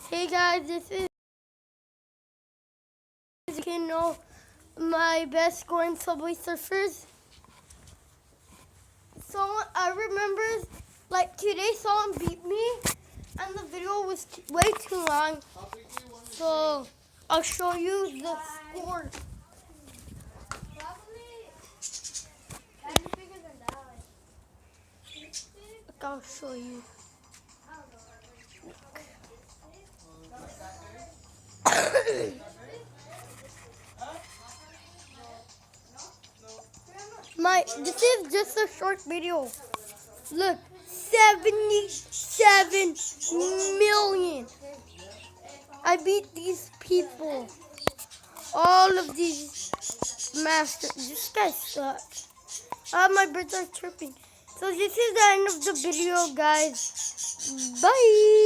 Hey guys, this is, you can know, my best scoring Subway Surfers. So I remember, like today someone beat me and the video was way too long. So I'll show you the score. Look, I'll show you. This is just a short video. Look, 77 million. I beat these people. All of these masters. This guy sucks. My birds are chirping. So this is the end of the video, guys. Bye.